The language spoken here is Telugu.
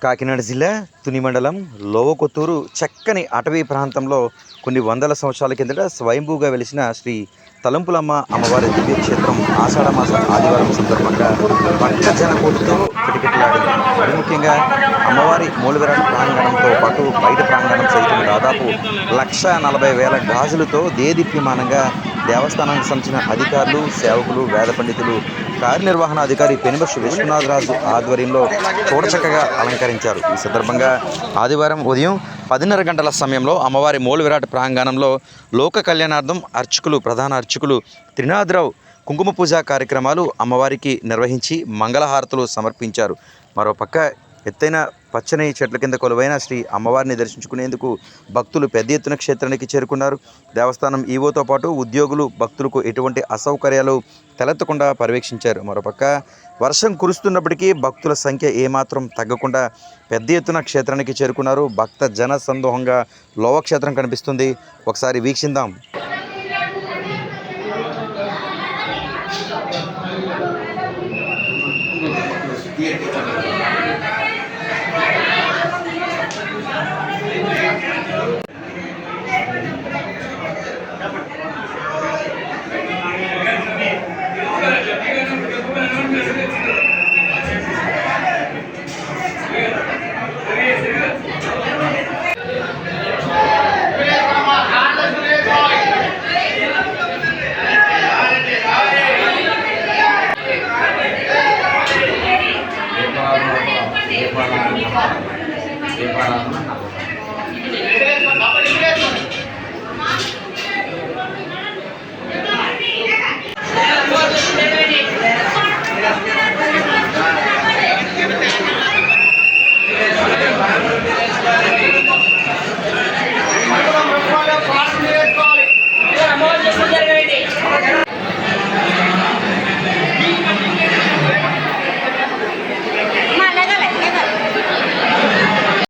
కాకినాడ జిల్లా తుని మండలం లోవకొత్తూరు చక్కని అటవీ ప్రాంతంలో కొన్ని వందల సంవత్సరాల కిందట స్వయంభూగా వెలిసిన శ్రీ తలంపులమ్మ అమ్మవారి దివ్యక్షేత్రం ఆషాఢమాస ఆదివారం సందర్భంగా భక్త జనకోటితో కిటకిటలాడింది. మరి ముఖ్యంగా అమ్మవారి మూలవిరాట్ ప్రాంగణంతో పాటు బయట ప్రాంగణం సైతం దాదాపు 1,40,000 గాజులతో దేదీప్యమానంగా దేవస్థానానికి సంబంధించిన అధికారులు, సేవకులు, వేద పండితులు, కార్యనిర్వహణాధికారి పెనుబర్తి విశ్వనాథరాజు ఆధ్వర్యంలో చూడచక్కగా అలంకరించారు. ఈ సందర్భంగా ఆదివారం ఉదయం 10:30 గంటల సమయంలో అమ్మవారి మూలవిరాట్ ప్రాంగణంలో లోక కళ్యాణార్థం అర్చకులు, ప్రధాన అర్చకులు త్రినాథరావు కుంకుమ పూజా కార్యక్రమాలు అమ్మవారికి నిర్వహించి మంగళహారతులు సమర్పించారు. మరోపక్క ఎత్తైన పచ్చని చెట్ల కింద కొలువైన శ్రీ అమ్మవారిని దర్శించుకునేందుకు భక్తులు పెద్ద ఎత్తున క్షేత్రానికి చేరుకున్నారు. దేవస్థానం ఈవోతో పాటు ఉద్యోగులు భక్తులకు ఎటువంటి అసౌకర్యాలు తలెత్తకుండా పర్యవేక్షించారు. మరోపక్క వర్షం కురుస్తున్నప్పటికీ భక్తుల సంఖ్య ఏమాత్రం తగ్గకుండా పెద్ద ఎత్తున క్షేత్రానికి చేరుకున్నారు. భక్త జన సందోహంగా లోవ క్షేత్రం కనిపిస్తుంది. ఒకసారి వీక్షిద్దాం. ఏ